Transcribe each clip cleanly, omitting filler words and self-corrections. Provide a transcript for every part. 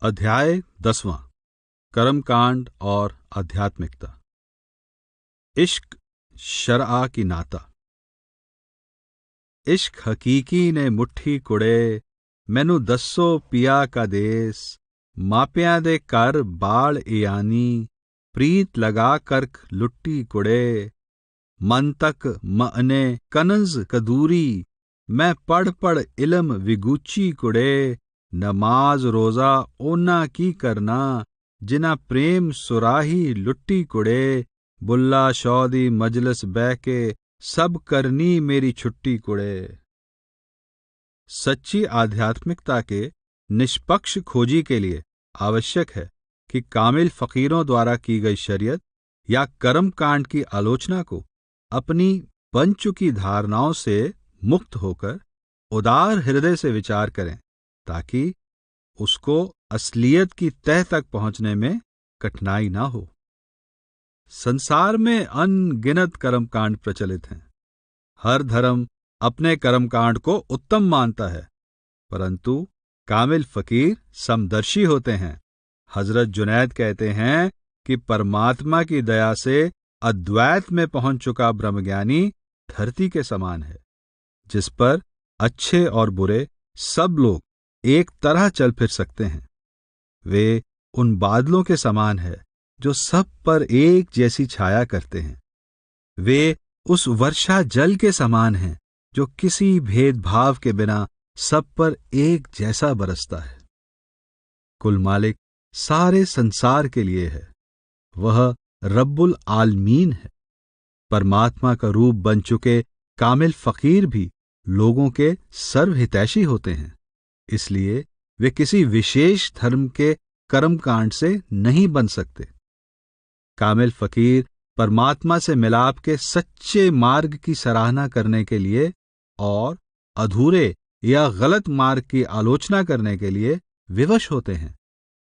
अध्याय 10वां। कर्मकांड और आध्यात्मिकता। इश्क शरआ की नाता। इश्क हकीकी ने मुट्ठी कुड़े, मैनू दस्सो पिया का देस। मापियां दे कर बाल इयानी, प्रीत लगा करक लुट्टी कुड़े। मन तक मअने कनज कदूरी, मैं पढ़ पढ़ इलम विगूची कुड़े। नमाज रोज़ा ओना की करना, जिना प्रेम सुराही लुट्टी कुड़े। बुल्ला शौदी मजलस बैके, सब करनी मेरी छुट्टी कुड़े। सच्ची आध्यात्मिकता के निष्पक्ष खोजी के लिए आवश्यक है कि कामिल फकीरों द्वारा की गई शरीयत या कर्म कांड की आलोचना को अपनी बन चुकी धारणाओं से मुक्त होकर उदार हृदय से विचार करें, ताकि उसको असलियत की तह तक पहुंचने में कठिनाई ना हो। संसार में अनगिनत कर्मकांड प्रचलित हैं। हर धर्म अपने कर्मकांड को उत्तम मानता है, परंतु कामिल फकीर समदर्शी होते हैं। हजरत जुनैद कहते हैं कि परमात्मा की दया से अद्वैत में पहुंच चुका ब्रह्मज्ञानी धरती के समान है, जिस पर अच्छे और बुरे सब लोग एक तरह चल फिर सकते हैं। वे उन बादलों के समान है जो सब पर एक जैसी छाया करते हैं। वे उस वर्षा जल के समान हैं जो किसी भेदभाव के बिना सब पर एक जैसा बरसता है। कुल मालिक सारे संसार के लिए है, वह रब्बुल आलमीन है। परमात्मा का रूप बन चुके कामिल फकीर भी लोगों के सर्वहितैषी होते हैं, इसलिए वे किसी विशेष धर्म के कर्मकांड से नहीं बन सकते। कामिल फकीर परमात्मा से मिलाप के सच्चे मार्ग की सराहना करने के लिए और अधूरे या गलत मार्ग की आलोचना करने के लिए विवश होते हैं,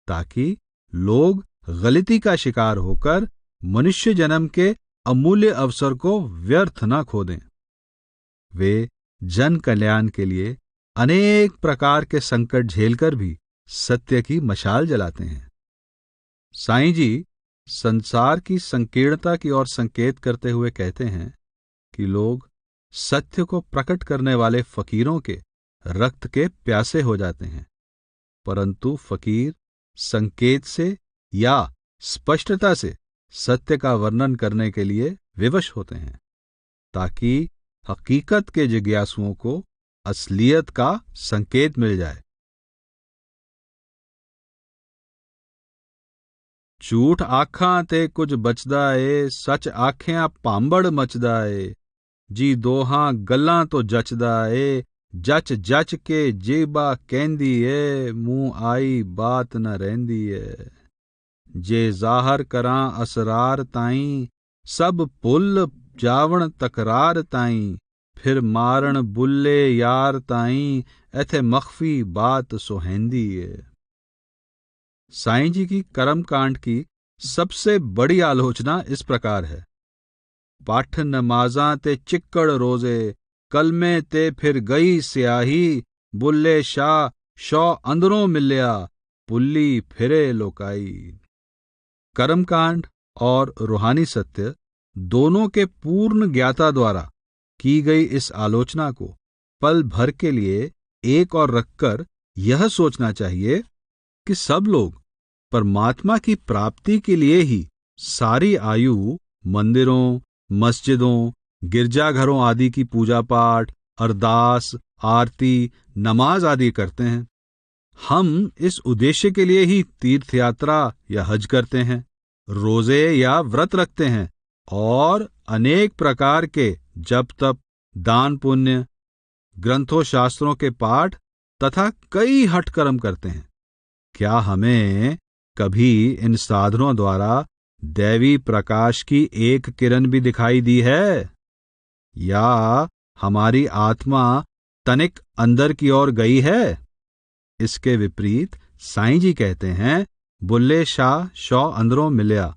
ताकि लोग गलती का शिकार होकर मनुष्य जन्म के अमूल्य अवसर को व्यर्थ न खो दें। वे जन कल्याण के लिए अनेक प्रकार के संकट झेलकर भी सत्य की मशाल जलाते हैं। साईं जी संसार की संकीर्णता की ओर संकेत करते हुए कहते हैं कि लोग सत्य को प्रकट करने वाले फकीरों के रक्त के प्यासे हो जाते हैं, परंतु फकीर संकेत से या स्पष्टता से सत्य का वर्णन करने के लिए विवश होते हैं, ताकि हकीकत के जिज्ञासुओं को असलियत का संकेत मिल जाए। झूठ आखां ते कुछ बचदा ए, सच आखियां पांबड़ मचदा ए। जी दोहां गल्लां तो जचदा ए, जच जच के जेबा कहंदी ए, मुंह आई बात न रहिंदी ए। जे जाहर करां असरार ताईं, सब भुल जावण तकरार ताईं। फिर मारण बुल्ले यार ताईं, एथे मख्फी बात सोहेंदी है। साईं जी की कर्मकांड की सबसे बड़ी आलोचना इस प्रकार है। पाठ नमाजां ते चिक्कड़ रोजे, कलमे ते फिर गई स्याही। बुल्ले शाह शौ अंदरों मिल्या, पुल्ली फिरे लोकाई। कर्मकांड और रूहानी सत्य दोनों के पूर्ण ज्ञाता द्वारा की गई इस आलोचना को पल भर के लिए एक और रखकर यह सोचना चाहिए कि सब लोग परमात्मा की प्राप्ति के लिए ही सारी आयु मंदिरों, मस्जिदों, गिरजाघरों आदि की पूजा पाठ, अरदास, आरती, नमाज आदि करते हैं। हम इस उद्देश्य के लिए ही तीर्थ यात्रा या हज करते हैं, रोजे या व्रत रखते हैं और अनेक प्रकार के जप तप, दान पुण्य, ग्रंथों शास्त्रों के पाठ तथा कई हठ कर्म करते हैं। क्या हमें कभी इन साधनों द्वारा दैवी प्रकाश की एक किरण भी दिखाई दी है? या हमारी आत्मा तनिक अंदर की ओर गई है? इसके विपरीत साईं जी कहते हैं, बुल्ले शाह शौ अंदरों मिल्या।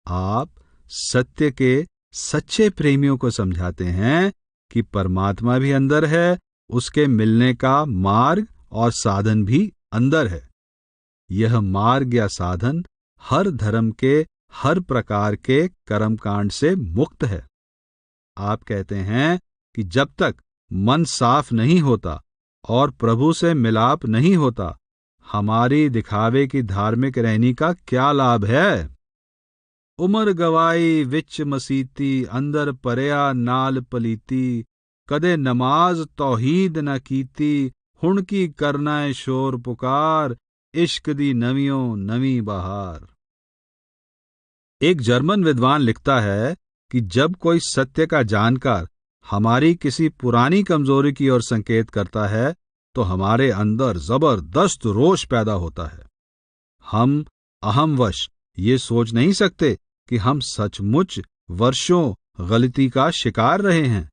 आप सत्य के सच्चे प्रेमियों को समझाते हैं कि परमात्मा भी अंदर है, उसके मिलने का मार्ग और साधन भी अंदर है। यह मार्ग या साधन हर धर्म के हर प्रकार के कर्मकांड से मुक्त है। आप कहते हैं कि जब तक मन साफ नहीं होता और प्रभु से मिलाप नहीं होता, हमारी दिखावे की धार्मिक रहनी का क्या लाभ है। उमर गवाई विच मसीती, अंदर परया नाल पलीती, कदे नमाज तौहीद न कीती, हुण की करना शोर पुकार, इश्क दी नवियों नवी बहार। एक जर्मन विद्वान लिखता है कि जब कोई सत्य का जानकार हमारी किसी पुरानी कमजोरी की ओर संकेत करता है तो हमारे अंदर जबरदस्त रोष पैदा होता है। हम अहमवश ये सोच नहीं सकते कि हम सचमुच वर्षों गलती का शिकार रहे हैं।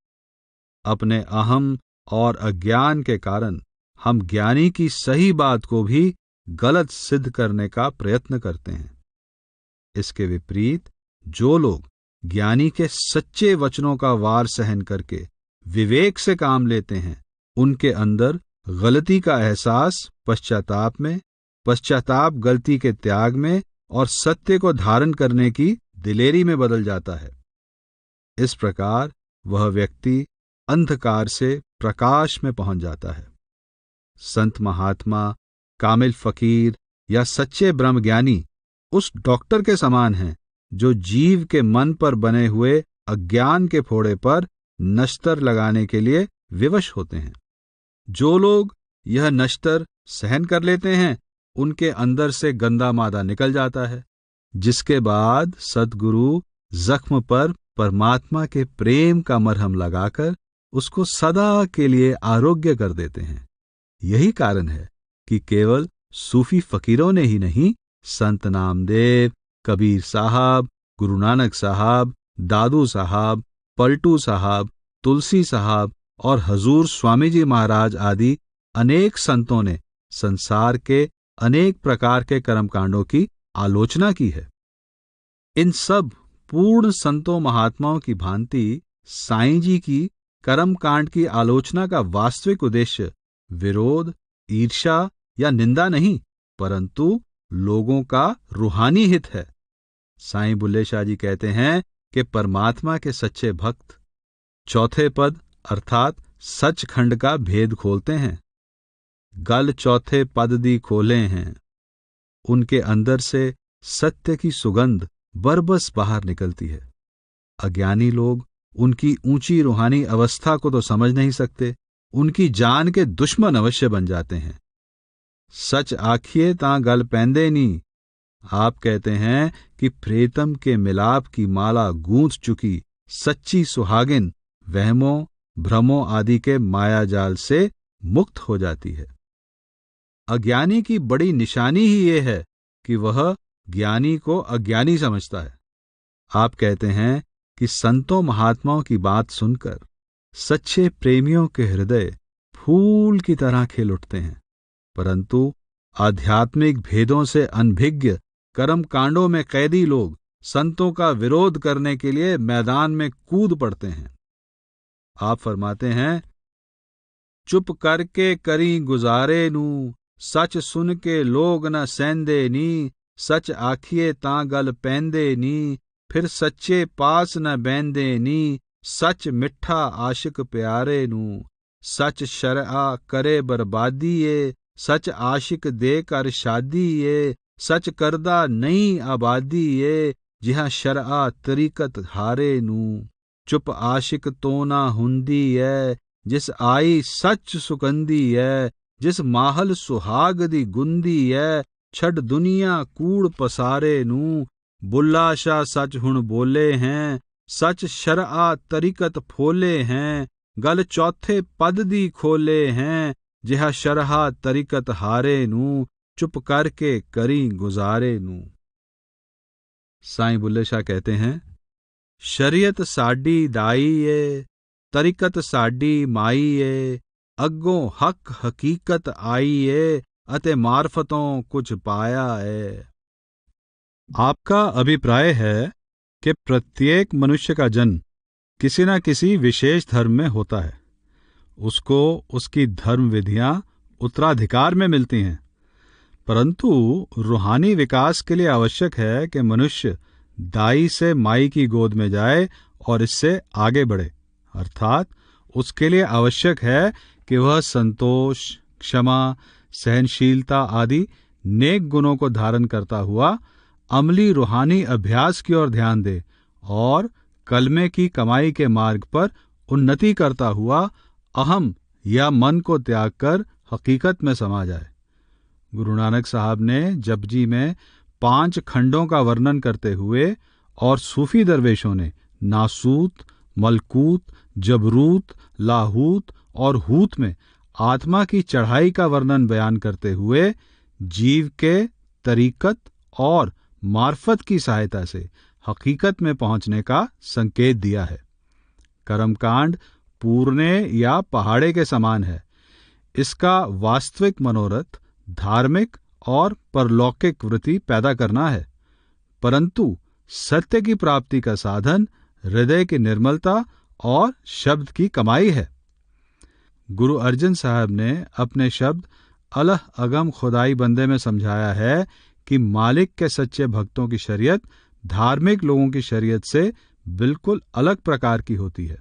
अपने अहम और अज्ञान के कारण हम ज्ञानी की सही बात को भी गलत सिद्ध करने का प्रयत्न करते हैं। इसके विपरीत जो लोग ज्ञानी के सच्चे वचनों का वार सहन करके विवेक से काम लेते हैं, उनके अंदर गलती का एहसास पश्चाताप में, पश्चाताप गलती के त्याग में और सत्य को धारण करने की दिलेरी में बदल जाता है। इस प्रकार वह व्यक्ति अंधकार से प्रकाश में पहुंच जाता है। संत महात्मा, कामिल फकीर या सच्चे ब्रह्मज्ञानी उस डॉक्टर के समान हैं जो जीव के मन पर बने हुए अज्ञान के फोड़े पर नश्तर लगाने के लिए विवश होते हैं। जो लोग यह नश्तर सहन कर लेते हैं, उनके अंदर से गंदा मादा निकल जाता है, जिसके बाद सद्गुरु जख्म पर परमात्मा के प्रेम का मरहम लगाकर उसको सदा के लिए आरोग्य कर देते हैं। यही कारण है कि केवल सूफी फकीरों ने ही नहीं, संत नामदेव, कबीर साहब, गुरु नानक साहब, दादू साहब, पलटू साहब, तुलसी साहब और हजूर स्वामी जी महाराज आदि अनेक संतों ने संसार के अनेक प्रकार के कर्मकांडों की आलोचना की है। इन सब पूर्ण संतों महात्माओं की भांति साईं जी की कर्मकांड की आलोचना का वास्तविक उद्देश्य विरोध, ईर्ष्या या निंदा नहीं, परंतु लोगों का रूहानी हित है। साईं बुल्ले शाह जी कहते हैं कि परमात्मा के सच्चे भक्त चौथे पद अर्थात सचखंड का भेद खोलते हैं। गल चौथे पद दी खोले हैं। उनके अंदर से सत्य की सुगंध बरबस बाहर निकलती है। अज्ञानी लोग उनकी ऊंची रूहानी अवस्था को तो समझ नहीं सकते, उनकी जान के दुश्मन अवश्य बन जाते हैं। सच आखिए तां गल पैंदे नी। आप कहते हैं कि प्रीतम के मिलाप की माला गूंथ चुकी सच्ची सुहागिन वहमों, भ्रमों आदि के माया जाल से मुक्त हो जाती है। अज्ञानी की बड़ी निशानी ही ये है कि वह ज्ञानी को अज्ञानी समझता है। आप कहते हैं कि संतों महात्माओं की बात सुनकर सच्चे प्रेमियों के हृदय फूल की तरह खिल उठते हैं, परंतु आध्यात्मिक भेदों से अनभिज्ञ कर्म कांडों में कैदी लोग संतों का विरोध करने के लिए मैदान में कूद पड़ते हैं। आप फरमाते हैं, चुप करके करी गुजारे नू, सच सुन के लोग न सहंदे नी, सच आखिए तां गल पैंदे नी, फिर सच्चे पास न बैंदे नी, सच मिठा आशिक प्यारे नू, सच शरआ करे बर्बादी ये, सच आशिक दे कर शादी ये, सच करदा नहीं आबादी ये, जिहां शरआ तरीकत हारे नू, चुप आशिक तो ना हुंदी है, जिस आई सच सुकंदी है, जिस माहल सुहाग दी गुंदी है, छड़ दुनिया कूड़ पसारे नू, बुल्ला शाह सच हुण बोले हैं, सच शरआ तरीकत फोले हैं, गल चौथे पद दी खोले हैं, जिहा शरहा तरीकत हारे नू, चुप करके करी गुजारे नू। साईं बुल्ले शाह कहते हैं, शरीयत साडी दाई ए, तरीकत साडी माई ए, अग्गों हक हकीकत आई ए, अते मार्फतों कुछ पाया है। आपका अभिप्राय है कि प्रत्येक मनुष्य का जन्म किसी न किसी विशेष धर्म में होता है। उसको उसकी धर्म विधियां उत्तराधिकार में मिलती हैं, परंतु रूहानी विकास के लिए आवश्यक है कि मनुष्य दाई से माई की गोद में जाए और इससे आगे बढ़े। अर्थात उसके लिए आवश्यक है कि वह संतोष, क्षमा, सहनशीलता आदि नेक गुणों को धारण करता हुआ अमली रूहानी अभ्यास की ओर ध्यान दे और कलमे की कमाई के मार्ग पर उन्नति करता हुआ अहम या मन को त्याग कर हकीकत में समा जाए। गुरु नानक साहब ने जपजी में 5 खंडों का वर्णन करते हुए और सूफी दरवेशों ने नासूत, मलकूत, जबरूत, लाहूत और हूत में आत्मा की चढ़ाई का वर्णन बयान करते हुए जीव के तरीकत और मार्फत की सहायता से हकीकत में पहुंचने का संकेत दिया है। कर्मकांड पूरने या पहाड़े के समान है। इसका वास्तविक मनोरथ धार्मिक और परलौकिक वृत्ति पैदा करना है, परंतु सत्य की प्राप्ति का साधन हृदय की निर्मलता और शब्द की कमाई है। गुरु अर्जन साहब ने अपने शब्द अलह अगम खुदाई बंदे में समझाया है कि मालिक के सच्चे भक्तों की शरीयत धार्मिक लोगों की शरीयत से बिल्कुल अलग प्रकार की होती है।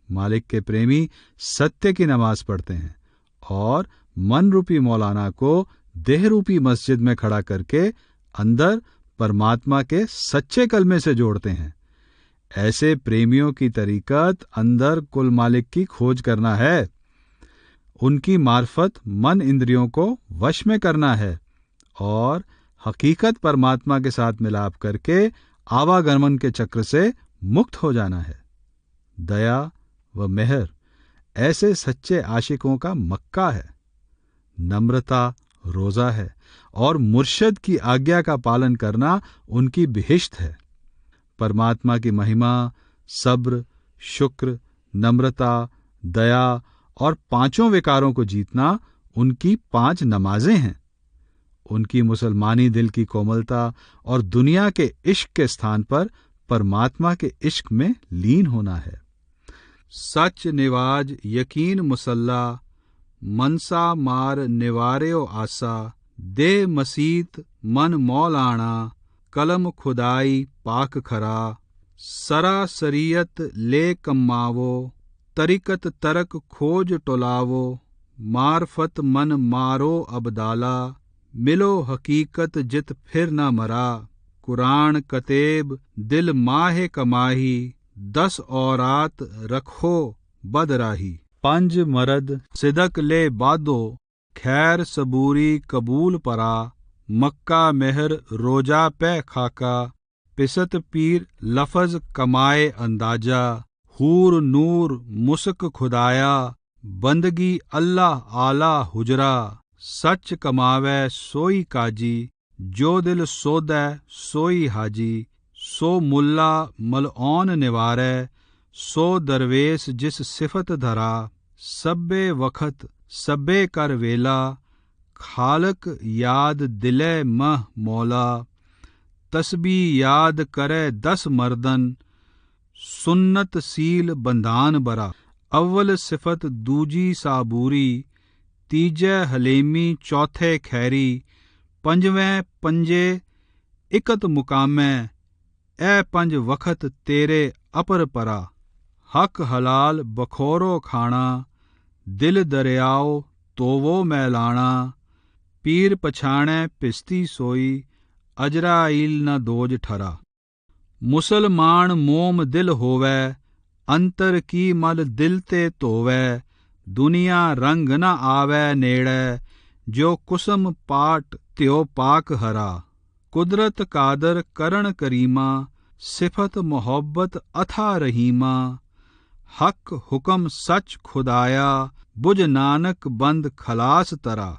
मालिक के प्रेमी सत्य की नमाज पढ़ते हैं और मन रूपी मौलाना को देह रूपी मस्जिद में खड़ा करके अंदर परमात्मा के सच्चे कलमे से जोड़ते हैं। ऐसे प्रेमियों की तरीकत अंदर कुल मालिक की खोज करना है, उनकी मार्फत मन इंद्रियों को वश में करना है और हकीकत परमात्मा के साथ मिलाप करके आवागमन के चक्र से मुक्त हो जाना है। दया व मेहर ऐसे सच्चे आशिकों का मक्का है। नम्रता रोजा है और मुर्शद की आज्ञा का पालन करना उनकी बिहिश्त है। परमात्मा की महिमा, सब्र, शुक्र, नम्रता, दया और 5 विकारों को जीतना उनकी 5 नमाजें हैं। उनकी मुसलमानी दिल की कोमलता और दुनिया के इश्क के स्थान पर परमात्मा के इश्क में लीन होना है। सच निवाज यकीन मुसल्ला, मनसा मार निवार्यो आसा, दे मसीत मन मौलाना, कलम खुदाई पाक खरा, सरा सरियत ले कमावो, तरीकत तरक खोज टोलावो, मार्फत मन मारो अबदाला, मिलो हकीकत जित फिर न मरा, कुरान कतेब दिल माहे कमाही, 10 औरात रखो बदराही, 5 मरद सिदक ले बादो, खैर सबूरी कबूल परा, मक्का मेहर रोजा पे खाका, पिसत पीर लफज कमाए अंदाजा, हूर नूर मुस्क खुदाया, बंदगी अल्लाह आला हुजरा, सच कमावे सोई काजी, जो दिल सोदै सोई हाजी, सो मुल्ला मलओन निवारै, सो दरवेश जिस सिफत धरा, सब्बे वखत सब्बे कर वेला, खालक याद दिले मह मौला, तस्बी याद करे 10 मर्दन, सुन्नत सील बंधान बरा, अव्वल सिफत दूजी साबूरी, तीजे हलेमी चौथे खैरी, 5वें पंजे इकत मुकामे, ए 5 वखत तेरे अपर परा, हक हलाल बखोरो खाना, दिल दरियाओ तोवो मैलाना, पीर पछाणे पिस्ती सोई, अजराइल न दोज ठरा, मुसलमान मोम दिल होवे, अंतर की मल दिल ते धोवे, दुनिया रंग न आवे नेड़े, जो कुसम पाट त्यो पाक हरा, कुदरत कादर करण करीमा, सिफत मोहब्बत अथा रहीमा, हक हुक्म सच खुदाया, बुझ नानक बंद खलास तरा।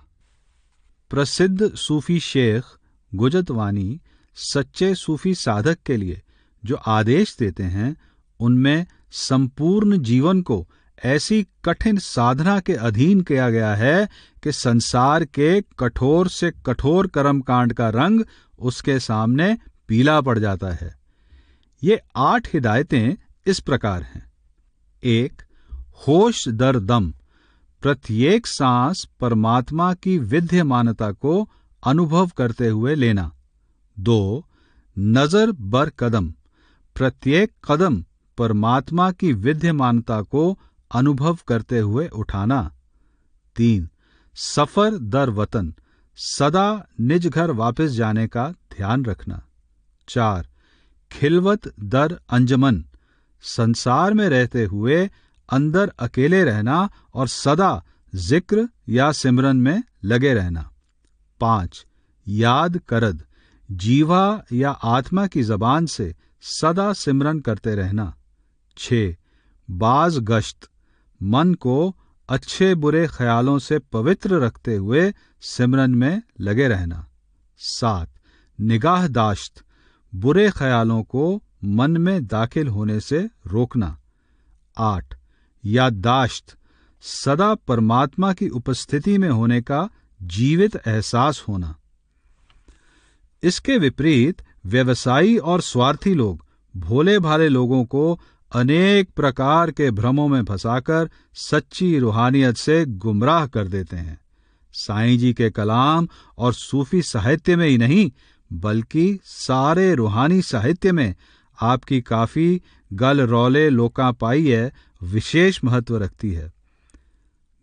प्रसिद्ध सूफी शेख गुजतवानी सच्चे सूफी साधक के लिए जो आदेश देते हैं उनमें संपूर्ण जीवन को ऐसी कठिन साधना के अधीन किया गया है कि संसार के कठोर से कठोर कर्मकांड का रंग उसके सामने पीला पड़ जाता है। ये 8 हिदायतें इस प्रकार हैं। 1. होश दर दम, प्रत्येक सांस परमात्मा की विद्यमानता को अनुभव करते हुए लेना। 2. नजर बर कदम, प्रत्येक कदम परमात्मा की विद्यमानता को अनुभव करते हुए उठाना। 3. सफर दर वतन, सदा निज घर वापस जाने का ध्यान रखना। 4. खिलवत दर अंजमन, संसार में रहते हुए अंदर अकेले रहना और सदा जिक्र या सिमरन में लगे रहना। 5. याद करद, जीवा या आत्मा की जबान से सदा सिमरन करते रहना। 6. बाज गश्त, मन को अच्छे बुरे ख्यालों से पवित्र रखते हुए सिमरन में लगे रहना। 7. निगाह दाश्त, बुरे ख्यालों को मन में दाखिल होने से रोकना। 8. याददाश्त, सदा परमात्मा की उपस्थिति में होने का जीवित एहसास होना। इसके विपरीत व्यवसायी और स्वार्थी लोग भोले भाले लोगों को अनेक प्रकार के भ्रमों में फंसाकर सच्ची रूहानियत से गुमराह कर देते हैं। साईं जी के कलाम और सूफी साहित्य में ही नहीं बल्कि सारे रूहानी साहित्य में आपकी काफी गल रौले लोका पाइये विशेष महत्व रखती है।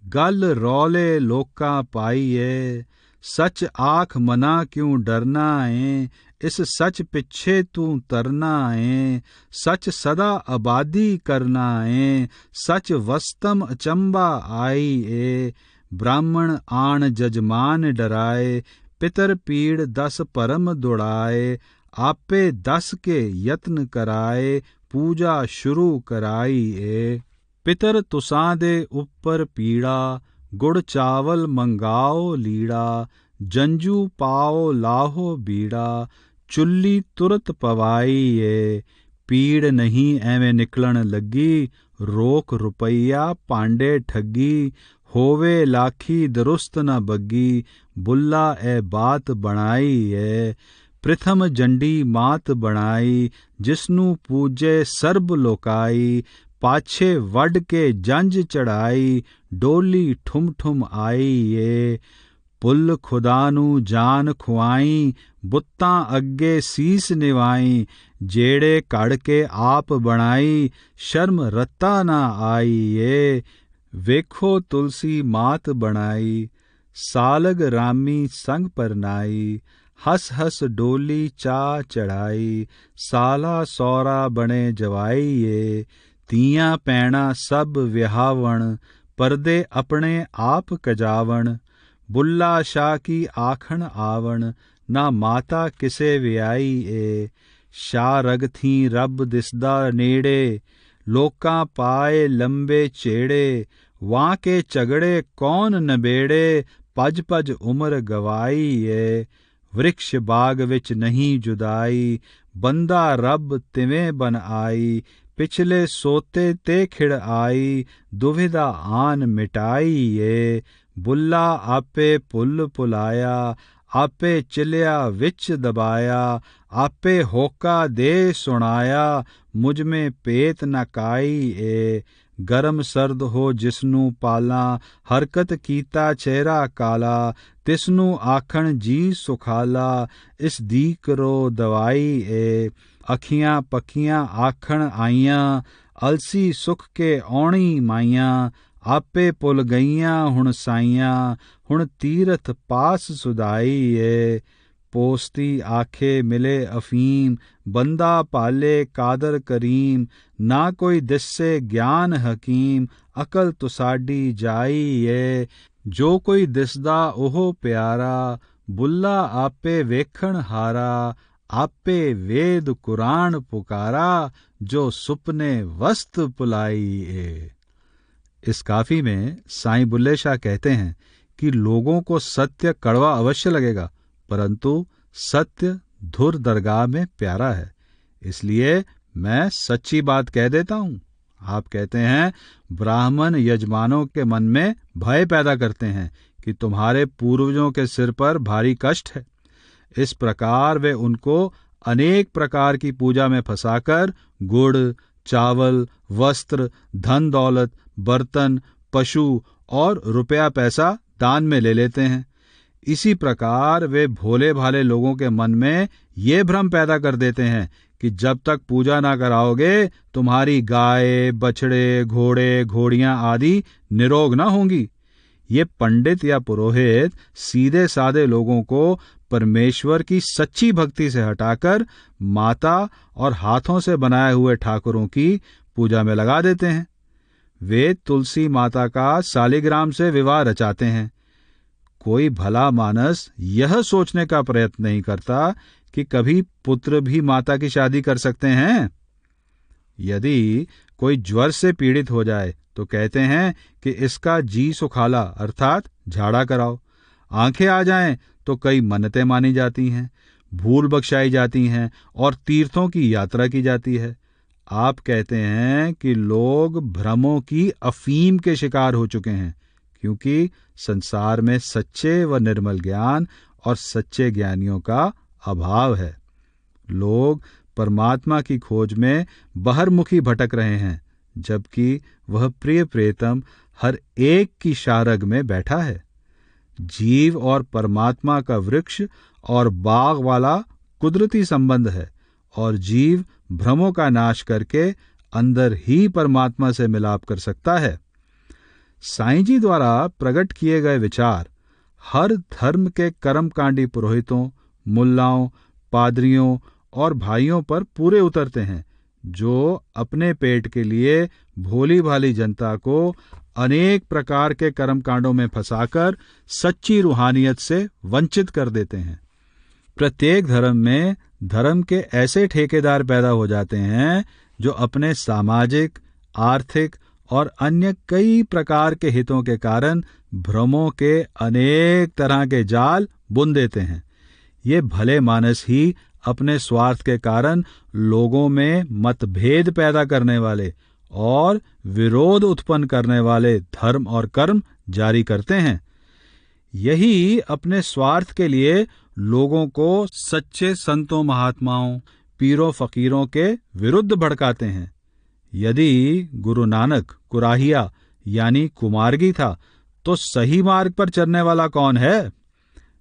गल रौले लोका पाइये, सच आख मना क्यों डरना है, इस सच पिछे तू तरना है, सच सदा आबादी करना है, सच वस्तम अचंबा आई है, ब्राह्मण आण जजमान डराए, पितर पीड़ 10 परम दुड़ाए, आपे 10 के यत्न कराए, पूजा शुरू कराई है। पितर तुसां दे उपर पीड़ा, गुड़ चावल मंगाओ लीड़ा, जंजू पाओ लाहो बीड़ा, चुल्ली तुरत पवाई है, पीड़ नहीं एवें निकलन लगी, रोक रुपया पांडे ठगी, होवे लाखी दुरुस्त न बग्गी, बुल्ला ए बात बनाई है, प्रथम जंडी मात बनाई, जिसनू पूजे सर्ब लोकाई, पाछे वड के जंज चढ़ाई, डोली ठुम ठुम आई ये, पुल खुदानू जान खुआई, बुत्तां अग्गे सीस निवाई, जेड़े कड़ के आप बनाई, शर्म रत्ता ना आई ये, वेखो तुलसी मात बनाई, सालग रामी संग परनाई, हस हस डोली चा चढ़ाई, साला सौरा बने जवाई ये, तियां पैणा सब विहावण, परदे अपने आप कजावण, बुल्ला शाह की आखण आवण, ना माता किसे व्याई ए, शाह रग थी रब दिसदा नेड़े, लोकां पाए लंबे चेड़े, वां के झगड़े कौन नबेड़े, पज पज उम्र गवाई ए, वृक्ष बाग विच नहीं जुदाई, बंदा रब तिवें बन आई, पिछले सोते ते खिड़ आई, दुविधा आन मिटाई ये, बुल्ला आपे पुल पुलाया, आपे चिलिया विच दबाया, आपे होका दे सुनाया, मुझ में पेत न काई ए, गरम सर्द हो जिसनू पाला, हरकत कीता चेहरा काला, तिसनू आखण जी सुखाला, इस दी करो दवाई ए, अखियां पखियां आखण आईयां, अलसी सुख के औणी माइयां, आपे पुल गईयां हुण साइयां, हुण तीरथ पास सुधाई ए, पोस्ती आखे मिले अफीम, बंदा पाले कादर करीम, ना कोई दिस्से ज्ञान हकीम, अकल तुसाडी जाई ए, जो कोई दिसदा ओहो प्यारा, बुल्ला आपे वेखण हारा, आपे वेद कुरान पुकारा, जो सुपने वस्त पुलाई ए। इस काफी में साईं बुल्ले शाह कहते हैं कि लोगों को सत्य कड़वा अवश्य लगेगा, परंतु सत्य धुर दरगाह में प्यारा है, इसलिए मैं सच्ची बात कह देता हूं। आप कहते हैं ब्राह्मण यजमानों के मन में भय पैदा करते हैं कि तुम्हारे पूर्वजों के सिर पर भारी कष्ट है। इस प्रकार वे उनको अनेक प्रकार की पूजा में फंसाकर गुड़, चावल, वस्त्र, धन दौलत, बर्तन, पशु और रुपया पैसा दान में ले लेते हैं। इसी प्रकार वे भोले भाले लोगों के मन में ये भ्रम पैदा कर देते हैं कि जब तक पूजा ना कराओगे तुम्हारी गाय, बछड़े, घोड़े, घोड़ियां आदि निरोग ना होंगी। ये पंडित या पुरोहित सीधे साधे लोगों को परमेश्वर की सच्ची भक्ति से हटाकर माता और हाथों से बनाए हुए ठाकुरों की पूजा में लगा देते हैं। वे तुलसी माता का सालिग्राम से विवाह रचाते हैं। कोई भला मानस यह सोचने का प्रयत्न नहीं करता कि कभी पुत्र भी माता की शादी कर सकते हैं। यदि कोई ज्वर से पीड़ित हो जाए तो कहते हैं कि इसका जी सुखाला अर्थात झाड़ा कराओ। आंखें आ जाएं तो कई मन्नतें मानी जाती हैं, भूल बख्शाई जाती हैं और तीर्थों की यात्रा की जाती है। आप कहते हैं कि लोग भ्रमों की अफीम के शिकार हो चुके हैं, क्योंकि संसार में सच्चे व निर्मल ज्ञान और सच्चे ज्ञानियों का अभाव है। लोग परमात्मा की खोज में बहरमुखी भटक रहे हैं, जबकि वह प्रिय प्रियतम हर एक की शारग में बैठा है। जीव और परमात्मा का वृक्ष और बाग वाला कुदरती संबंध है, और जीव भ्रमों का नाश करके अंदर ही परमात्मा से मिलाप कर सकता है। साईं जी द्वारा प्रकट किए गए विचार हर धर्म के कर्मकांडी पुरोहितों, मुल्लाओं, पादरियों और भाइयों पर पूरे उतरते हैं, जो अपने पेट के लिए भोली भाली जनता को अनेक प्रकार के कर्मकांडों में फंसाकर सच्ची रूहानियत से वंचित कर देते हैं। प्रत्येक धर्म में धर्म के ऐसे ठेकेदार पैदा हो जाते हैं जो अपने सामाजिक, आर्थिक और अन्य कई प्रकार के हितों के कारण भ्रमों के अनेक तरह के जाल बुन देते हैं। ये भले मानस ही अपने स्वार्थ के कारण लोगों में मतभेद पैदा करने वाले और विरोध उत्पन्न करने वाले धर्म और कर्म जारी करते हैं। यही अपने स्वार्थ के लिए लोगों को सच्चे संतों, महात्माओं, पीरों फकीरों के विरुद्ध भड़काते हैं। यदि गुरु नानक कुराहिया यानी कुमार्गी था, तो सही मार्ग पर चलने वाला कौन है?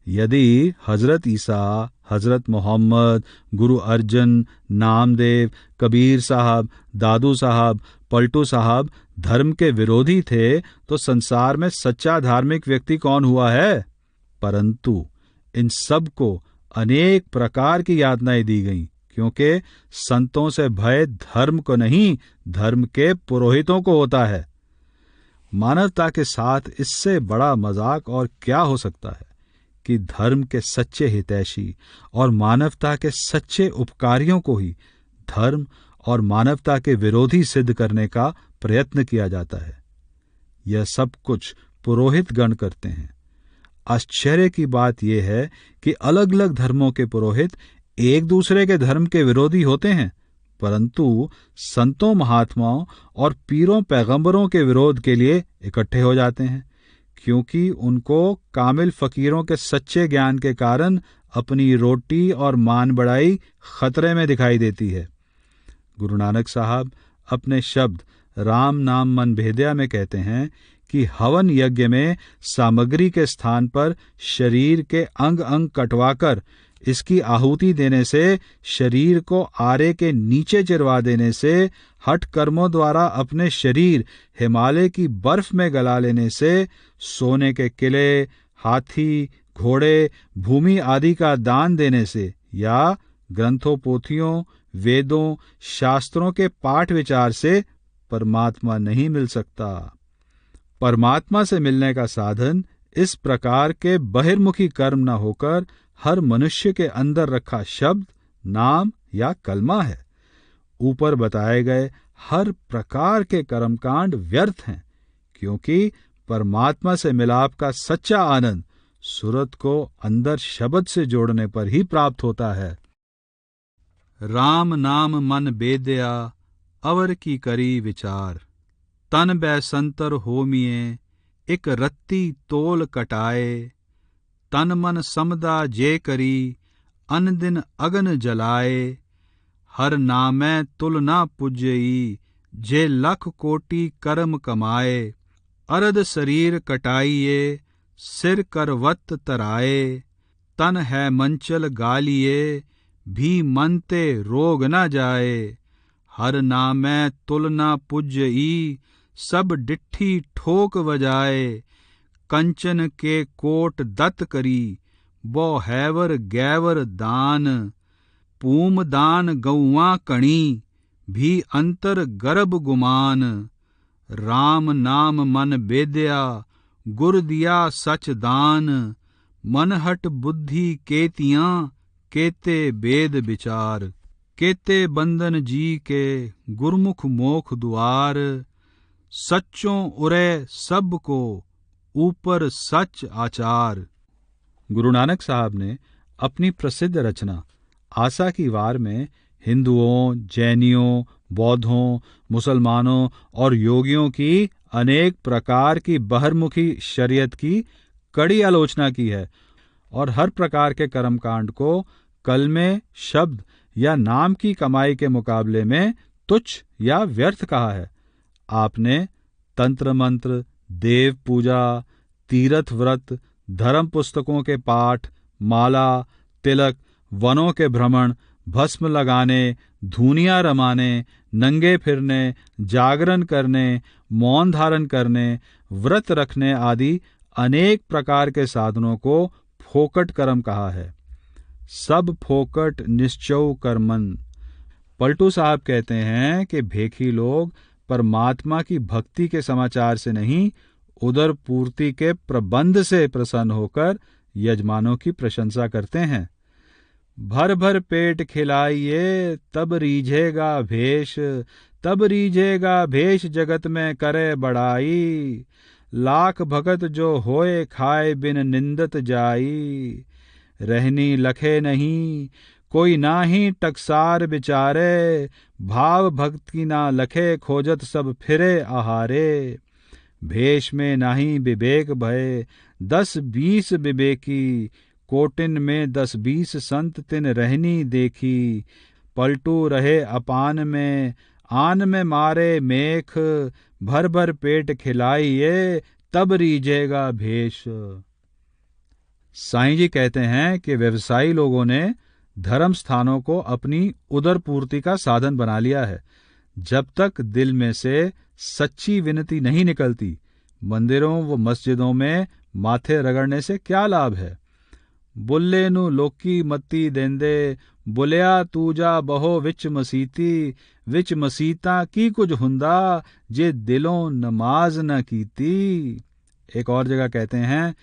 यदि हजरत ईसा, हजरत मोहम्मद, गुरु अर्जन, नामदेव, कबीर साहब, दादू साहब, पलटू साहब धर्म के विरोधी थे, तो संसार में सच्चा धार्मिक व्यक्ति कौन हुआ है? परंतु इन सब को अनेक प्रकार की यातनाएं दी गईं, क्योंकि संतों से भय धर्म को नहीं, धर्म के पुरोहितों को होता है। मानवता के साथ इससे बड़ा मजाक और क्या हो सकता है कि धर्म के सच्चे हितैषी और मानवता के सच्चे उपकारियों को ही धर्म और मानवता के विरोधी सिद्ध करने का प्रयत्न किया जाता है। यह सब कुछ पुरोहित गण करते हैं। आश्चर्य की बात यह है कि अलग अलग धर्मों के पुरोहित एक दूसरे के धर्म के विरोधी होते हैं, परंतु संतों, महात्माओं और पीरों पैगंबरों के विरोध के लिए इकट्ठे हो जाते हैं, क्योंकि उनको कामिल फकीरों के सच्चे ज्ञान के कारण अपनी रोटी और मान बढ़ाई खतरे में दिखाई देती है। गुरु नानक साहब अपने शब्द राम नाम मन भेदिया में कहते हैं कि हवन यज्ञ में सामग्री के स्थान पर शरीर के अंग अंग कटवाकर इसकी आहुति देने से, शरीर को आरे के नीचे चिरवा देने से, हठ कर्मों द्वारा अपने शरीर हिमालय की बर्फ में गला लेने से, सोने के किले, हाथी, घोड़े, भूमि आदि का दान देने से या ग्रंथों, पोथियों, वेदों, शास्त्रों के पाठ विचार से परमात्मा नहीं मिल सकता। परमात्मा से मिलने का साधन इस प्रकार के बहिर्मुखी कर्म न होकर हर मनुष्य के अंदर रखा शब्द, नाम या कलमा है। ऊपर बताए गए हर प्रकार के कर्मकांड व्यर्थ हैं, क्योंकि परमात्मा से मिलाप का सच्चा आनंद सुरत को अंदर शब्द से जोड़ने पर ही प्राप्त होता है। राम नाम मन बेदया अवर की करी विचार, तन बैसंतर होमिए एक रत्ती तोल कटाए, तन मन समदा जे करी अन दिन अगन जलाए, हर नामै तुल ना पुजई जे लख कोटि कर्म कमाए, अरद शरीर कटाइए सिर करवत तराए, तन है मंचल गालिए, भी मनते रोग न जाए। हर नामै तुलना पुज्जई, सब डिट्ठी ठोक बजाए। कंचन के कोट दत्त करी, बो हैवर गैवर दान। पूम दान गौआ कणी, भी अंतर गर्भ गुमान। राम नाम मन बेद्या, गुर दिया सच दान। मन हट बुद्धि केतियां, केते वेद विचार। केते बंदन जी के, गुरमुख मोख द्वार। सच्चों उरे सब को, ऊपर सच आचार। गुरु नानक साहब ने अपनी प्रसिद्ध रचना आसा की वार में हिंदुओं, जैनियों, बौद्धों, मुसलमानों और योगियों की अनेक प्रकार की बहिर्मुखी शरीयत की कड़ी आलोचना की है और हर प्रकार के कर्मकांड को कलमे, शब्द या नाम की कमाई के मुकाबले में तुच्छ या व्यर्थ कहा है। आपने तंत्र मंत्र, देव पूजा, तीर्थ व्रत, धर्म पुस्तकों के पाठ, माला, तिलक, वनों के भ्रमण, भस्म लगाने, धूनियां रमाने, नंगे फिरने, जागरण करने, मौन धारण करने, व्रत रखने आदि अनेक प्रकार के साधनों को फोकट कर्म कहा है। सब फोकट निश्चौ कर्मन। पलटू साहब कहते हैं कि भेखी लोग परमात्मा की भक्ति के समाचार से नहीं, उदर पूर्ति के प्रबंध से प्रसन्न होकर यजमानों की प्रशंसा करते हैं। भर भर पेट खिलाइए, तब रीझेगा भेष। तब रीझेगा भेष, जगत में करे बड़ाई। लाख भगत जो होए, खाए बिन निंदत जाई। रहनी लखे नहीं, कोई नाही टकसार बिचारे। भाव भक्ति ना लखे, खोजत सब फिरे आहारे। भेष में नाही विवेक भय, 10-20 विवेकी। कोटिन में 10-20 संत, तिन रहनी देखी। पलटू रहे अपान में, आन में मारे मेख। भर भर पेट खिलाइए, तब रीझेगा भेष। साईं जी कहते हैं कि व्यवसायी लोगों ने धर्म स्थानों को अपनी उदर पूर्ति का साधन बना लिया है। जब तक दिल में से सच्ची विनती नहीं निकलती, मंदिरों व मस्जिदों में माथे रगड़ने से क्या लाभ है। बुल्ले नु लोकी मत्ती देंदे, बुलिया तूजा बहो विच मसीती। विच मसीता की कुछ हुंदा, जे दिलों नमाज न कीती। एक और जगह कहते हैं,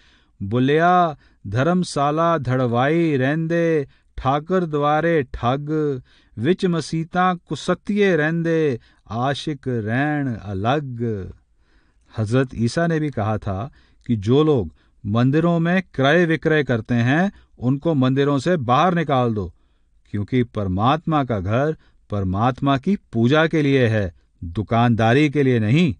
बुलिया धर्मशाला धड़वाई रहंदे, ठाकर द्वारे ठग। विच मसीता कुसतिये रहंदे, आशिक रैन अलग। हजरत ईसा ने भी कहा था कि जो लोग मंदिरों में क्रय विक्रय करते हैं, उनको मंदिरों से बाहर निकाल दो, क्योंकि परमात्मा का घर परमात्मा की पूजा के लिए है, दुकानदारी के लिए नहीं।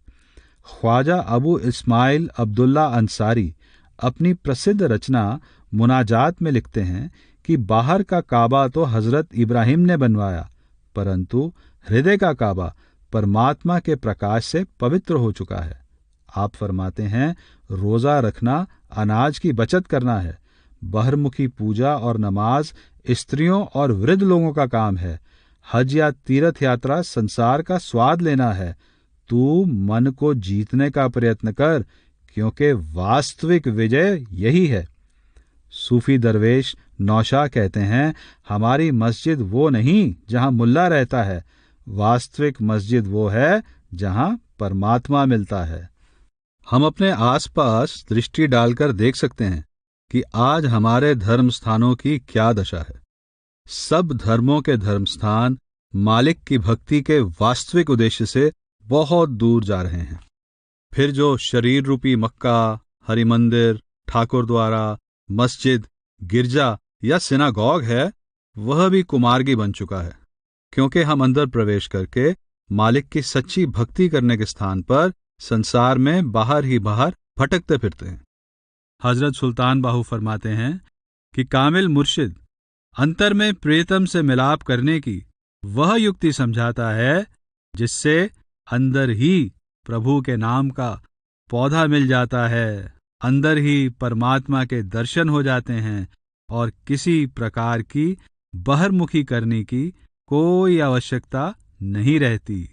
ख्वाजा अबू इस्माइल अब्दुल्ला अंसारी अपनी प्रसिद्ध रचना मुनाजात में लिखते हैं कि बाहर का काबा तो हजरत इब्राहिम ने बनवाया, परंतु हृदय का काबा परमात्मा के प्रकाश से पवित्र हो चुका है। आप फरमाते हैं, रोजा रखना अनाज की बचत करना है। बहिर्मुखी पूजा और नमाज स्त्रियों और वृद्ध लोगों का काम है। हज या तीर्थ यात्रा संसार का स्वाद लेना है। तू मन को जीतने का प्रयत्न कर, क्योंकि वास्तविक विजय यही है। सूफी दरवेश नौशाह कहते हैं, हमारी मस्जिद वो नहीं जहां मुल्ला रहता है, वास्तविक मस्जिद वो है जहां परमात्मा मिलता है। हम अपने आसपास दृष्टि डालकर देख सकते हैं कि आज हमारे धर्म स्थानों की क्या दशा है। सब धर्मों के धर्म स्थान मालिक की भक्ति के वास्तविक उद्देश्य से बहुत दूर जा रहे हैं। फिर जो शरीर रूपी मक्का, हरि मंदिर, ठाकुर द्वारा, मस्जिद, गिरजा या सिनागॉग है, वह भी कुमार्गी बन चुका है, क्योंकि हम अंदर प्रवेश करके मालिक की सच्ची भक्ति करने के स्थान पर संसार में बाहर ही बाहर भटकते फिरते हैं। हजरत सुल्तान बाहू फरमाते हैं कि कामिल मुर्शिद अंतर में प्रियतम से मिलाप करने की वह युक्ति समझाता है जिससे अंदर ही प्रभु के नाम का पौधा मिल जाता है। अंदर ही परमात्मा के दर्शन हो जाते हैं और किसी प्रकार की बहिर्मुखी करने की कोई आवश्यकता नहीं रहती।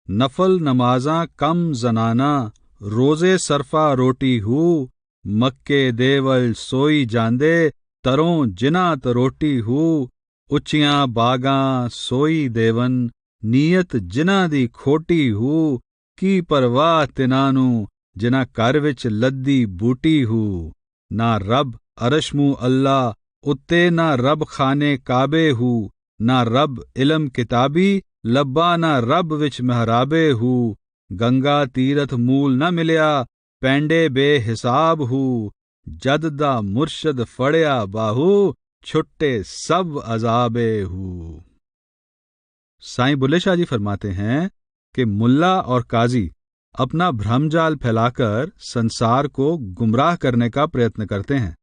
नफल नमाजा कम जनाना, रोजे सरफा रोटी हूँ, मक्के देवल सोई जांदे, तरों जिनात रोटी हूँ, उचियां बागां सोई देवन, नीयत जिना दी खोटी हूँ, की परवाह तिनानू, जिना घर विच लद्दी बूटी हूँ। ना रब अरशमू अल्लाह, उत्ते ना रब खाने काबे हूँ, ना रब इलम किताबी, लब्बा ना रब विच महराबे हूँ। गंगा तीरथ मूल न मिलया, पैंडे बेहिसाब हूँ, जद दा मुर्शद फड़या बाहू, छुट्टे सब अजाबे हूँ। साईं बुल्ले शाह जी फरमाते हैं कि मुल्ला और काजी अपना भ्रमजाल फैलाकर संसार को गुमराह करने का प्रयत्न करते हैं।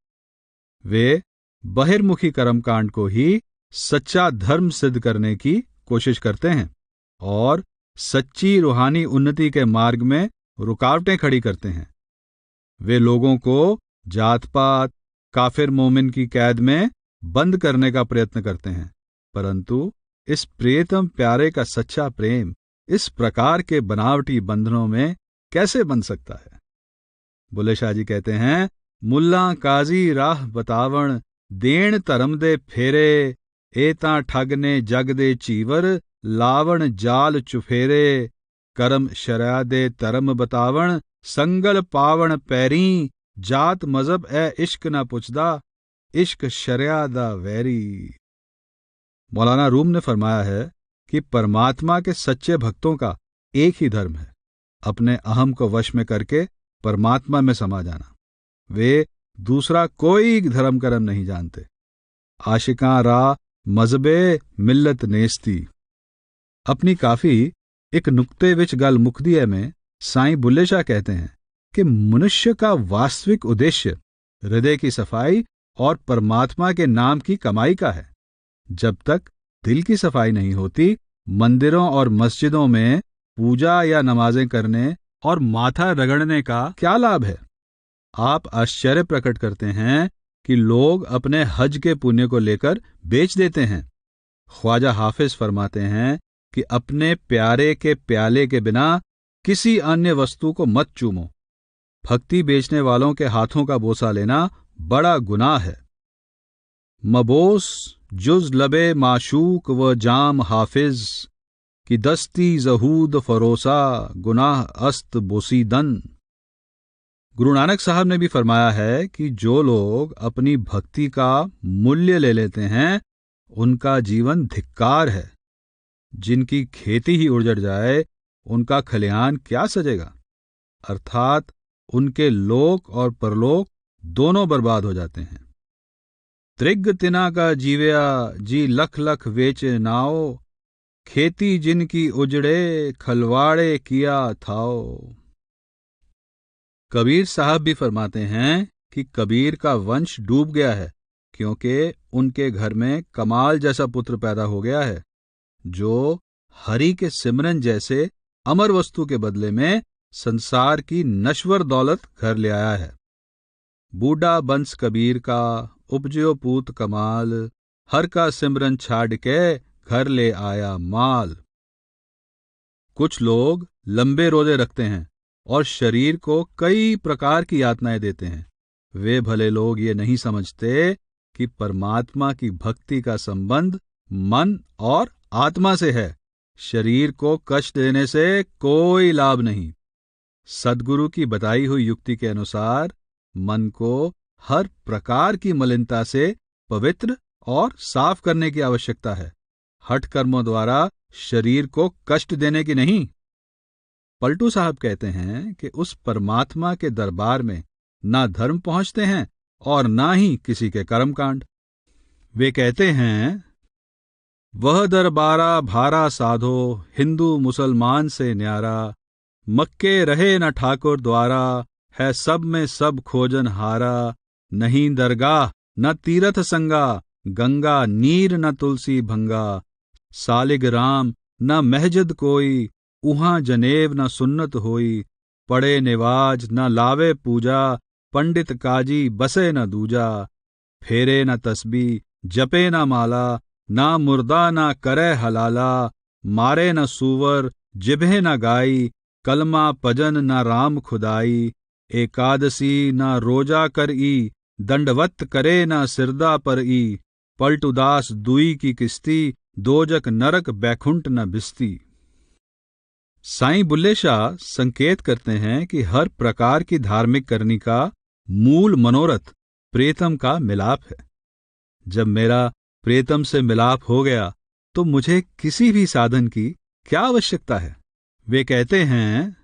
वे बहिर्मुखी कर्मकांड को ही सच्चा धर्म सिद्ध करने की कोशिश करते हैं और सच्ची रूहानी उन्नति के मार्ग में रुकावटें खड़ी करते हैं। वे लोगों को जात पात, काफिर मोमिन की कैद में बंद करने का प्रयत्न करते हैं, परंतु इस प्रियतम प्यारे का सच्चा प्रेम इस प्रकार के बनावटी बंधनों में कैसे बन सकता है। बुल्ले शाह जी कहते हैं, मुल्ला काजी राह बतावण, देण धर्म दे फेरे, ए तां ठग ने जग दे चीवर, लावण जाल चुफेरे, करम शरिया दे धर्म बतावण, संगल पावण पैरी, जात मजहब ए इश्क ना पुछदा, इश्क शरिया दा वैरी। मौलाना रूम ने फरमाया है कि परमात्मा के सच्चे भक्तों का एक ही धर्म है, अपने अहम को वश में करके परमात्मा में समा जाना। वे दूसरा कोई धर्म कर्म नहीं जानते। आशिकां रा मजहबे मिल्लत नेस्ती। अपनी काफी एक नुक्ते विच गल मुकदी है में साईं बुल्ले शाह कहते हैं कि मनुष्य का वास्तविक उद्देश्य हृदय की सफाई और परमात्मा के नाम की कमाई का है। जब तक दिल की सफाई नहीं होती, मंदिरों और मस्जिदों में पूजा या नमाजें करने और माथा रगड़ने का क्या लाभ है। आप आश्चर्य प्रकट करते हैं कि लोग अपने हज के पुण्य को लेकर बेच देते हैं। ख्वाजा हाफिज फरमाते हैं कि अपने प्यारे के प्याले के बिना किसी अन्य वस्तु को मत चूमो। भक्ति बेचने वालों के हाथों का बोसा लेना बड़ा गुनाह है। मबोस जुज लबे माशूक व जाम हाफिज, कि दस्ती जहूद फरोसा, गुनाह अस्त बोसीदन। गुरु नानक साहब ने भी फरमाया है कि जो लोग अपनी भक्ति का मूल्य ले लेते हैं, उनका जीवन धिक्कार है। जिनकी खेती ही उजड़ जाए, उनका खलिहान क्या सजेगा। अर्थात उनके लोक और परलोक दोनों बर्बाद हो जाते हैं। त्रिग तिना का जीव्या, जी लख लख वेच नाओ, खेती जिनकी उजड़े, खलवाड़े किया थाओ। कबीर साहब भी फरमाते हैं कि कबीर का वंश डूब गया है, क्योंकि उनके घर में कमाल जैसा पुत्र पैदा हो गया है, जो हरि के सिमरन जैसे अमर वस्तु के बदले में संसार की नश्वर दौलत घर ले आया है। बूढ़ा बंस कबीर का, उपजयो पूत कमाल, हर का सिमरन छाड़ के, घर ले आया माल। कुछ लोग लंबे रोजे रखते हैं और शरीर को कई प्रकार की यातनाएं देते हैं। वे भले लोग ये नहीं समझते कि परमात्मा की भक्ति का संबंध मन और आत्मा से है। शरीर को कष्ट देने से कोई लाभ नहीं। सद्गुरु की बताई हुई युक्ति के अनुसार मन को हर प्रकार की मलिनता से पवित्र और साफ करने की आवश्यकता है, हठ कर्मों द्वारा शरीर को कष्ट देने की नहीं। पलटू साहब कहते हैं कि उस परमात्मा के दरबार में ना धर्म पहुंचते हैं और ना ही किसी के कर्मकांड। वे कहते हैं, वह दरबारा भारा साधो, हिंदू मुसलमान से न्यारा, मक्के रहे न ठाकुर द्वारा, है सब में सब खोजन हारा, नहीं दरगाह न तीरथ संगा, गंगा नीर न तुलसी भंगा, सालिग राम न महजद कोई, उहाँ जनेब न सुन्नत होई, पड़े निवाज न लावे पूजा, पंडित काजी बसे न दूजा। फेरे न तस्बी जपे न माला, ना मुर्दा ना करे हलाला। मारे न सूवर जिभे न गाई, कलमा पजन न राम खुदाई। एकादशी न रोजा कर ई, दंडवत करे न सिरदा पर ई। पलट उदास दुई की किस्ती, दोजक नरक बैकुंठ न बिस्ती। साईं बुल्ले शाह संकेत करते हैं कि हर प्रकार की धार्मिक करनी का मूल मनोरथ प्रेतम का मिलाप है। जब मेरा प्रेतम से मिलाप हो गया तो मुझे किसी भी साधन की क्या आवश्यकता है। वे कहते हैं,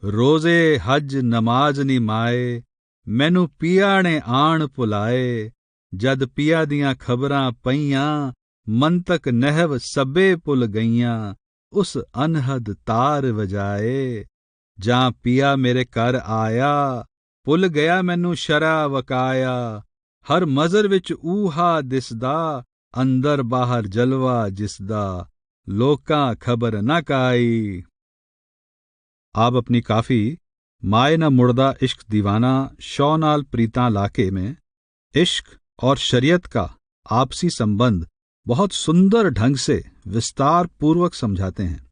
रोजे हज नमाज नी माए, मैनू पिया ने आण पुलाए। जद पिया दियां खबरां पईयां, मन तक नहव सब्बे पुल गईयां। उस अनहद तार वजाए, जां पिया मेरे कर आया। पुल गया मैनू शरा वकाया, हर मजर विच ऊहा दिसदा। अंदर बाहर जलवा जिसदा, लोकां खबर न काई। आप अपनी काफी माए न मुड़दा इश्क दीवाना शौ नाल प्रीतां लाके में इश्क और शरीयत का आपसी संबंध बहुत सुंदर ढंग से विस्तार पूर्वक समझाते हैं।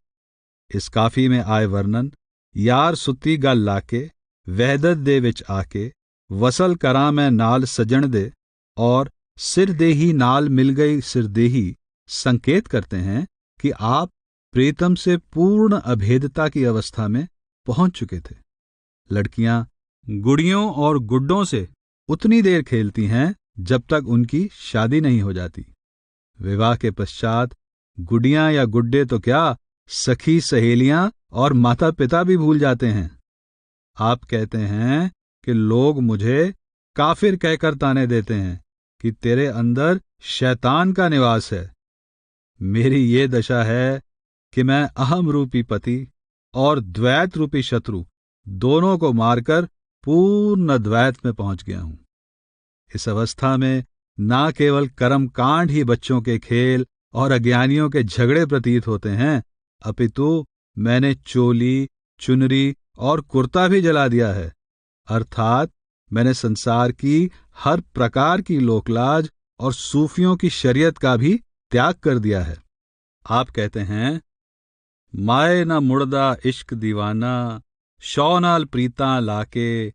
इस काफी में आए वर्णन यार सुती गल लाके, वहदत दे विच आके, वसल करा मैं नाल सजण दे और सिरदेही नाल मिल गई सिरदेही संकेत करते हैं कि आप प्रीतम से पूर्ण अभेदता की अवस्था में पहुंच चुके थे। लड़कियां गुड़ियों और गुड्डों से उतनी देर खेलती हैं जब तक उनकी शादी नहीं हो जाती। विवाह के पश्चात गुड़ियां या गुड्डे तो क्या, सखी सहेलियां और माता पिता भी भूल जाते हैं। आप कहते हैं कि लोग मुझे काफिर कहकर ताने देते हैं कि तेरे अंदर शैतान का निवास है। मेरी ये दशा है कि मैं अहम रूपी पति और द्वैत रूपी शत्रु दोनों को मारकर पूर्ण द्वैत में पहुंच गया हूं। इस अवस्था में ना केवल कर्म कांड ही बच्चों के खेल और अज्ञानियों के झगड़े प्रतीत होते हैं, अपितु मैंने चोली, चुनरी और कुर्ता भी जला दिया है। अर्थात मैंने संसार की हर प्रकार की लोकलाज और सूफियों की शरीयत का भी त्याग कर दिया है। आप कहते हैं, माए न मुड़दा इश्क दीवाना, शौ नाल प्रीतां लाके।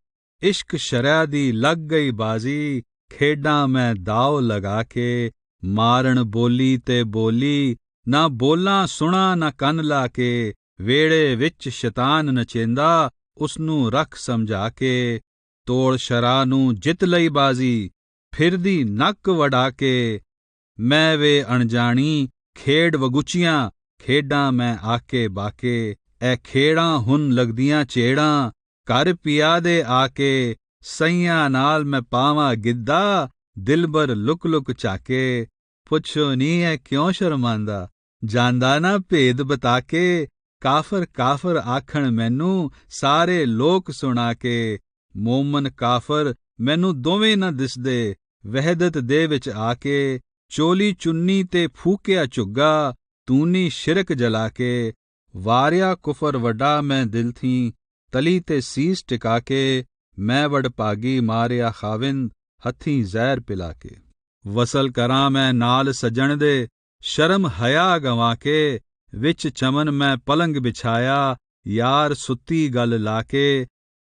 इश्क शरया दी लग गई बाजी, खेडां मैं दाव लगा के। मारण बोली ते बोली, ना बोलां सुना ना कन लाके। वेड़े विच शैतान नचेंदा, उसनू रख समझा के। तोड़ शरा नू जित लई बाजी, फिरदी नक वड़ा के। मैं वे अणजाणी खेड वगुचियां, खेडां मैं आके बाके। ए खेड़ां हुन लगदियां चेड़ां, कर पिया दे आके। सईयां नाल मैं पावां गिद्दा, दिलबर लुक लुक चाके। पुछो नी है क्यों शर्मांदा, जांदा ना भेद बता के। काफर काफर आखण मैनू, सारे लोक सुना के। मोमन काफर मैनू दोवें न दिसदे, वहदत दे विच आके। चोली चुन्नी ते फूकिया झुग्गा, तूनी शिरक जला के। वारिया कुफर वड्डा मैं दिल थी, तली ते सीस टिका के। मैं वड भागी मारिया खाविंद, हथी जहर पिला के। वसल करां मैं नाल सजण दे, शर्म हया गंवा के। विच चमन मैं पलंग बिछाया, यार सुती गल लाके।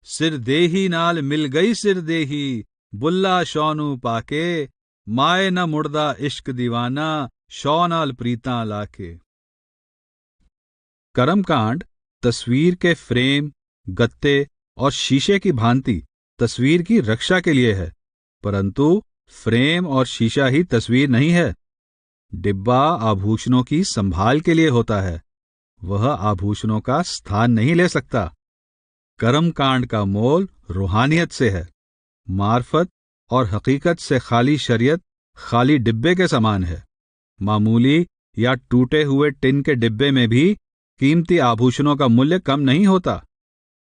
सिर देही नाल मिल गई सिर देही, बुल्ला शौनू पाके। माए न मुड़दा इश्क दीवाना, शौ नाल प्रीतां लाके। कर्मकांड तस्वीर के फ्रेम, गत्ते और शीशे की भांति तस्वीर की रक्षा के लिए है, परंतु फ्रेम और शीशा ही तस्वीर नहीं है। डिब्बा आभूषणों की संभाल के लिए होता है, वह आभूषणों का स्थान नहीं ले सकता। कर्मकांड का मोल रूहानियत से है। मार्फत और हकीकत से खाली शरीयत खाली डिब्बे के समान है। मामूली या टूटे हुए टिन के डिब्बे में भी कीमती आभूषणों का मूल्य कम नहीं होता,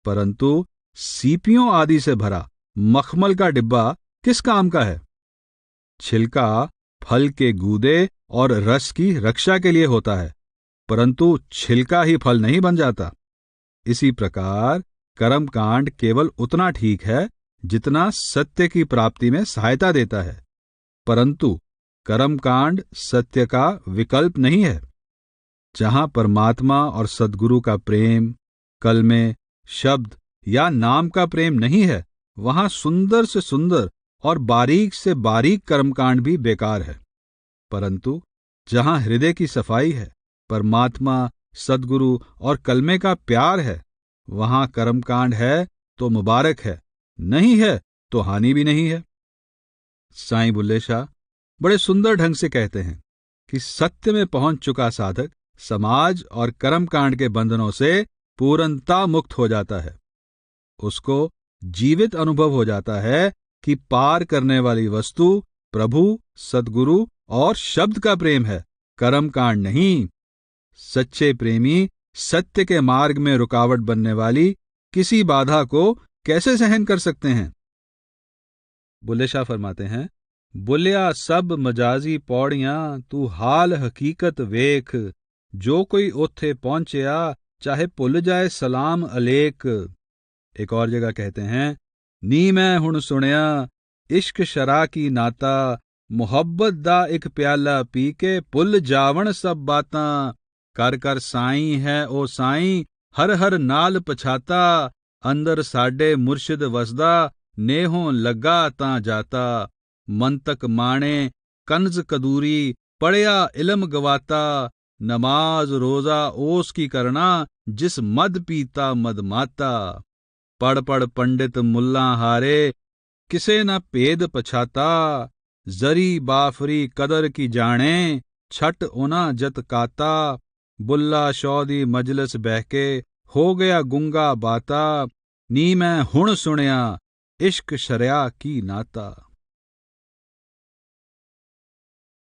परंतु सीपियों आदि से भरा मखमल का डिब्बा किस काम का है? छिलका फल के गूदे और रस की रक्षा के लिए होता है, परंतु छिलका ही फल नहीं बन जाता। इसी प्रकार कर्मकांड केवल उतना ठीक है जितना सत्य की प्राप्ति में सहायता देता है, परंतु कर्मकांड सत्य का विकल्प नहीं है। जहां परमात्मा और सद्गुरु का प्रेम, कलमे, शब्द या नाम का प्रेम नहीं है, वहां सुंदर से सुंदर और बारीक से बारीक कर्मकांड भी बेकार है। परंतु जहां हृदय की सफाई है, परमात्मा, सद्गुरु और कलमे का प्यार है, वहां कर्मकांड है तो मुबारक है, नहीं है तो हानि भी नहीं है। साईं बुल्ले शाह बड़े सुंदर ढंग से कहते हैं कि सत्य में पहुंच चुका साधक समाज और कर्मकांड के बंधनों से पूर्णता मुक्त हो जाता है। उसको जीवित अनुभव हो जाता है कि पार करने वाली वस्तु प्रभु, सद्गुरु और शब्द का प्रेम है, कर्मकांड नहीं। सच्चे प्रेमी सत्य के मार्ग में रुकावट बनने वाली किसी बाधा को कैसे सहन कर सकते हैं? बुल्ले शाह फरमाते हैं, बुलिया सब मजाजी पौड़ियां तू हाल हकीकत वेख, जो कोई ओथे पहुंचया चाहे भुल जाए सलाम अलेक। एक और जगह कहते हैं, नी मैं हुण सुनिया इश्क शरा की नाता, मुहब्बत दा एक प्याला पी के भुल जावण सब बातां, कर कर साईं है ओ साईं हर हर नाल पछाता, अंदर साडे मुर्शिद वसदा नेहों लगा तां जाता, मंतक माणे कन्ज कदूरी पढ़िया इल्म गवाता, नमाज रोजा ओस की करना जिस मद पीता मद माता, पढ़ पढ़ पंडित मुल्ला हारे किसे न भेद पछाता, जरी बाफरी कदर की जाने छट ओना जत काता, बुल्ला शौदी मजलिस बहके हो गया गुंगा बाता, नी मैं हुण सुनिया इश्क शरिया की नाता।